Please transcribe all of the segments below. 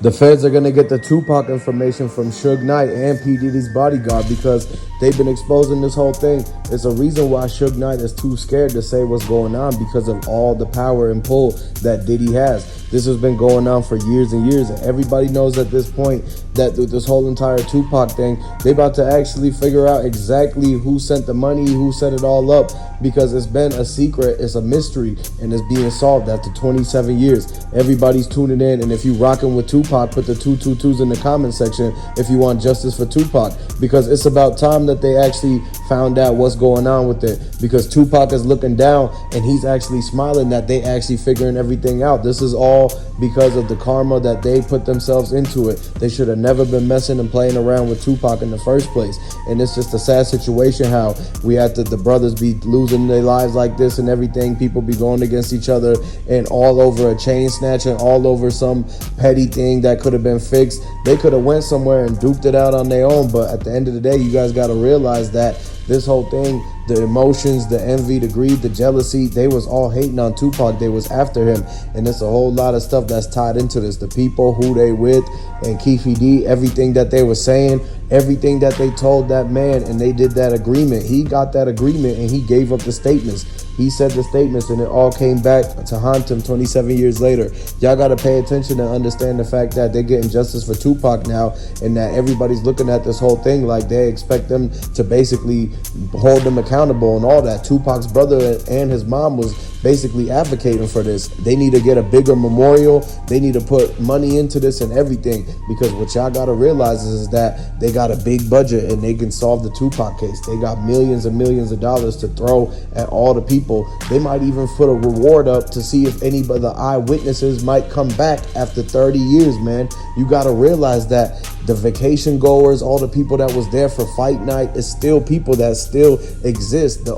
The feds are going to get the Tupac information from Suge Knight and Pdiddy's bodyguard because they've been exposing this whole thing. It's a reason why Suge Knight is too scared to say what's going on because of all the power and pull that Diddy has. This has been going on for years and years, and everybody knows at this point that with this whole entire Tupac thing, they about to actually figure out exactly who sent the money, who set it all up, because it's been a secret, it's a mystery, and it's being solved after 27 years. Everybody's tuning in, and if you rocking with Tupac, put the 222s in the comment section if you want justice for Tupac, because it's about time that they actually found out what's going on with it, because Tupac is looking down and he's actually smiling that they actually figuring everything out. This is all because of the karma that they put themselves into it. They should have never been messing and playing around with Tupac in the first place. And it's just a sad situation how we have to, the brothers be losing their lives like this and everything. People be going against each other and all over a chain snatch and all over some petty thing that could have been fixed. They could have went somewhere and duped it out on their own. But at the end of the day, you guys got to realize that this whole thing, the emotions, the envy, the greed, the jealousy, they was all hating on Tupac. They was after him. And it's a whole lot of stuff that's tied into this. The people who they with and Keefe, everything that they were saying, everything that they told that man, and they did that agreement. He got that agreement and he gave up the statements. He said the statements and it all came back to haunt him 27 years later. Y'all got to pay attention and understand the fact that they're getting justice for Tupac now, and that everybody's looking at this whole thing like they expect them to basically hold them accountable and all that. Tupac's brother and his mom was basically advocating for this. They need to get a bigger memorial. They need to put money into this and everything, because what y'all got to realize is that they got a big budget and they can solve the Tupac case. They got millions and millions of dollars to throw at all the people. They might even put a reward up to see if any of the eyewitnesses might come back after 30 years, man. You got to realize that the vacation goers, all the people that was there for fight night, is still people that still exist.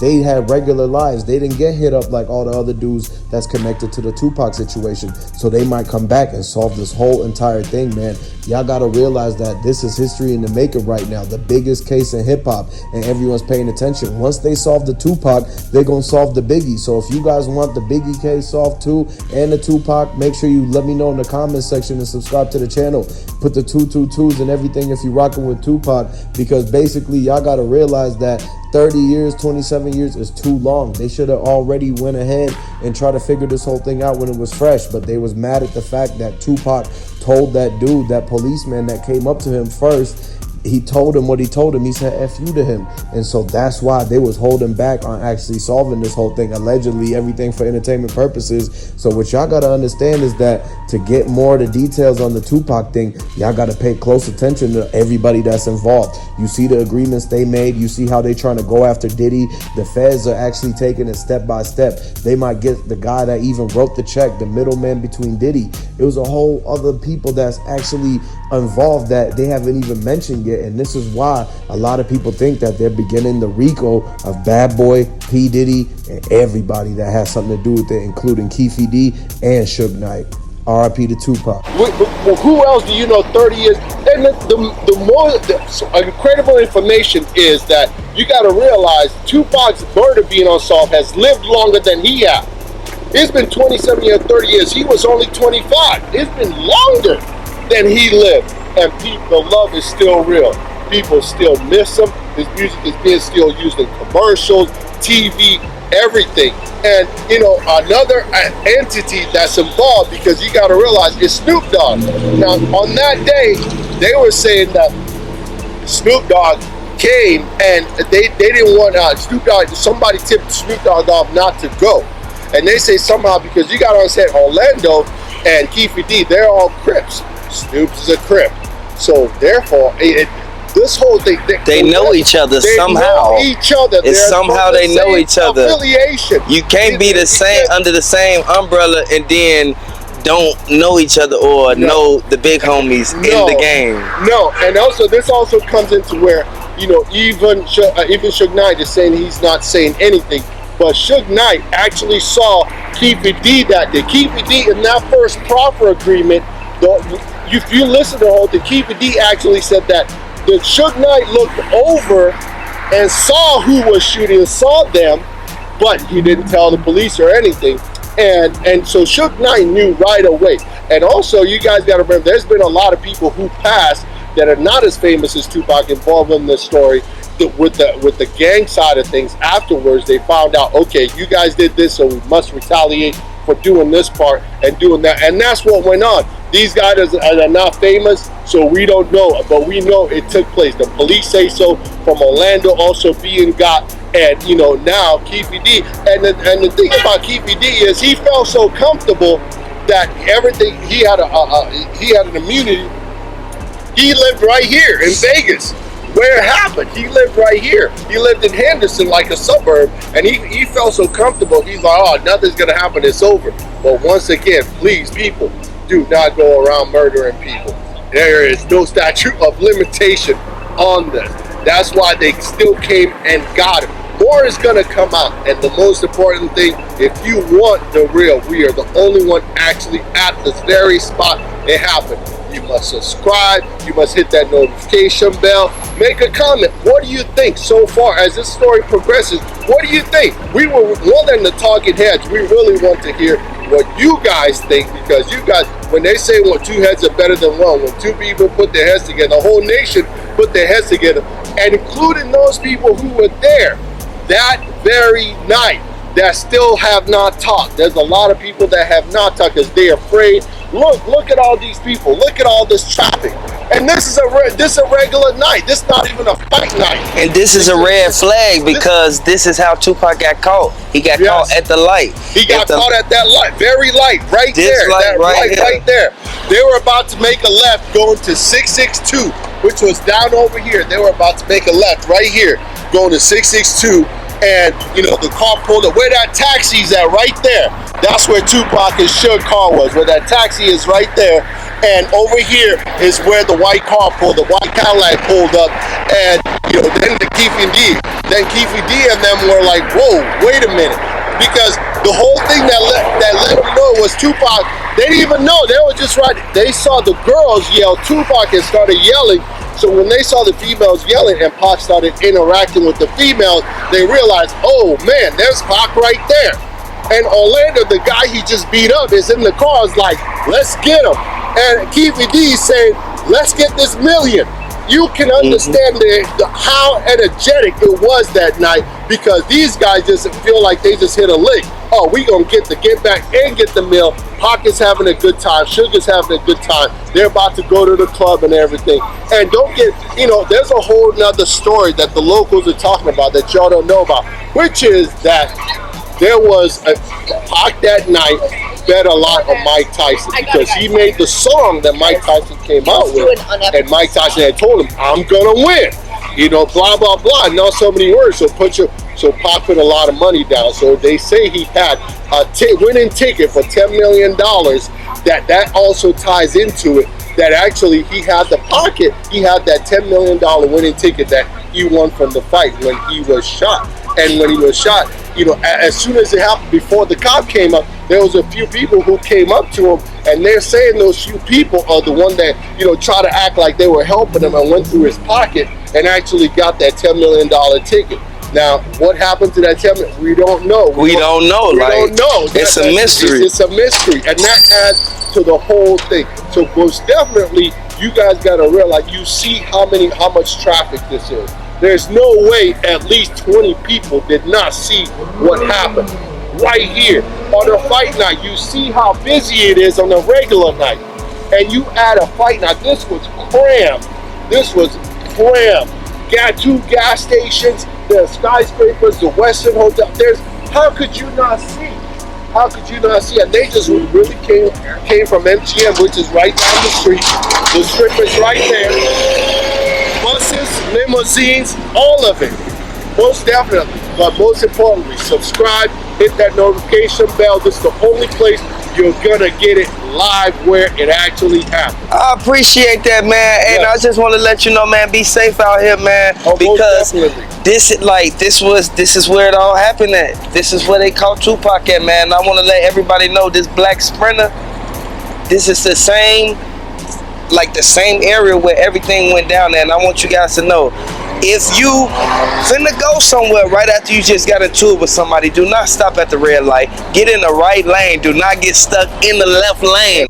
They had regular lives. They didn't get hit up like all the other dudes that's connected to the Tupac situation. So they might come back and solve this whole entire thing, man. Y'all got to realize that this is history in the making right now. The biggest case in hip-hop, and everyone's paying attention. Once they solve the Tupac, they're going to solve the Biggie. So if you guys want the Biggie case solved too, and the Tupac, make sure you let me know in the comments section and subscribe to the channel. Put the 222s and everything if you're rocking with Tupac, because basically y'all got to realize that 30 years, 27 years is too long. They should have already went ahead and tried to figure this whole thing out when it was fresh, but they was mad at the fact that Tupac told that dude, that policeman that came up to him first, he told him what he told him. He said F you to him. And so that's why they was holding back on actually solving this whole thing. Allegedly, everything for entertainment purposes. So what y'all got to understand is that to get more of the details on the Tupac thing, y'all got to pay close attention to everybody that's involved. You see the agreements they made. You see how they trying to go after Diddy. The feds are actually taking it step by step. They might get the guy that even wrote the check, the middleman between Diddy. It was a whole other people that's actually involved that they haven't even mentioned yet. And this is why a lot of people think that they're beginning the RICO of Bad Boy, Pdiddy, and everybody that has something to do with it, including Keefe and Suge Knight. R.I.P. to Tupac. Well, who else do you know 30 years? And the incredible information is that you got to realize Tupac's murder being unsolved has lived longer than he has. It's been 27 years, 30 years. He was only 25. It's been longer than he lived. And the love is still real. People still miss him. His music is being still used in commercials, TV, everything. And, you know, another entity that's involved, because you got to realize, is Snoop Dogg. Now, on that day, they were saying that Snoop Dogg came and they didn't want Snoop Dogg, somebody tipped Snoop Dogg off not to go. And they say somehow, because you got to understand, Orlando and Keefe, they're all Crips. Snoop's a Crip. So therefore, this whole thing, they know each other somehow. Know each other. It's somehow they know each other. Affiliation. You can't be the same under the same umbrella and then don't know each other or know the big homies in the game. No, and also this also comes into where, you know, even Suge Knight is saying he's not saying anything, but Suge Knight actually saw Keefe that day. Keefe in that first proffer agreement, if you listen to the whole thing, Keefe actually said that the Suge Knight looked over and saw who was shooting, saw them, but he didn't tell the police or anything. And so Suge Knight knew right away. And also, you guys got to remember, there's been a lot of people who passed that are not as famous as Tupac involved in this story. With the gang side of things, afterwards they found out, okay, you guys did this, so we must retaliate for doing this part and doing that, and that's what went on. These guys are not famous, so we don't know, but we know it took place. The police say so, from Orlando also being got, and you know, now Keefe D. And the thing about Keefe D is he felt so comfortable that everything he had an immunity. He lived right here in Vegas, where it happened. He lived right here. He lived in Henderson, like a suburb, and he felt so comfortable. He's like, oh, nothing's gonna happen. It's over. But once again, please, people, do not go around murdering people. There is no statute of limitation on this. That's why they still came and got him. More is gonna come out, and the most important thing, if you want the real, we are the only one actually at this very spot it happened. You must subscribe, you must hit that notification bell, make a comment. What do you think so far as this story progresses? What do you think? We were more than the talking heads. We really want to hear what you guys think, because you guys, when they say, well, two heads are better than one, when two people put their heads together, the whole nation put their heads together, and including those people who were there that very night that still have not talked. There's a lot of people that have not talked because they're afraid. Look at all these people. Look at all this traffic. And this is a regular night. This is not even a fight night. And this is a red flag, because this is how Tupac got caught. He got caught at the light. He got caught at that light, very light, right this there. Light that right, light right there. They were about to make a left going to 662, which was down over here. They were about to make a left right here, going to 662. And, you know, the car pulled up. Where that taxi's at, right there. That's where Tupac and Suge car was, where that taxi is right there. And over here is where the white car pulled, the white Cadillac pulled up. And, you know, then the Keefe D. Then Keefe D and them were like, whoa, wait a minute. Because the whole thing that let them know was Tupac. They didn't even know. They were just right. They saw the girls yell Tupac and started yelling. So when they saw the females yelling and Pac started interacting with the females, they realized, oh man, there's Pac right there. And Orlando, the guy he just beat up, is in the car, is like, let's get him. And Keefe D saying, let's get this million. You can understand how energetic it was that night, because these guys just feel like they just hit a lick. Oh, we gonna get back and get the mill. Pac is having a good time. Suge is having a good time. They're about to go to the club and everything. And don't get, you know, there's a whole nother story that the locals are talking about that y'all don't know about, which is that there was a Pac that night bet a lot on Mike Tyson, because he made the song that Mike Tyson came out with, and Mike Tyson had told him, I'm gonna win, you know, blah blah blah, not so many words. So Pac put a lot of money down. So they say he had a winning ticket for $10 million. That also ties into it, that actually he had that $10 million winning ticket that he won from the fight when he was shot. And when he was shot, you know, as soon as it happened, before the cop came up, there was a few people who came up to him, and they're saying those few people are the one that, you know, try to act like they were helping him and went through his pocket and actually got that $10 million ticket. Now, what happened to that $10 million? We don't know. We don't know. It's a mystery. It's a mystery, and that adds to the whole thing. So most definitely, you guys got to realize, you see how much traffic this is. There's no way at least 20 people did not see what happened right here on a fight night. You see how busy it is on a regular night, and you add a fight night. This was crammed. Got 2 gas stations, the skyscrapers, the Western Hotel. How could you not see? How could you not see? And they just really came from MGM, which is right down the street. The strip is right there. Buses, limousines, all of it. Most definitely. But most importantly, subscribe, hit that notification bell. This is the only place you're gonna get it live where it actually happened. I appreciate that, man. And I just want to let you know, man, be safe out here, man. Oh, because this is where it all happened at. This is where they caught Tupac at, man. I want to let everybody know, this black Sprinter, this is the same area where everything went down there. And I want you guys to know, If you finna go somewhere right after you just got into it with somebody, do not stop at the red light. Get in the right lane. Do not get stuck in the left lane.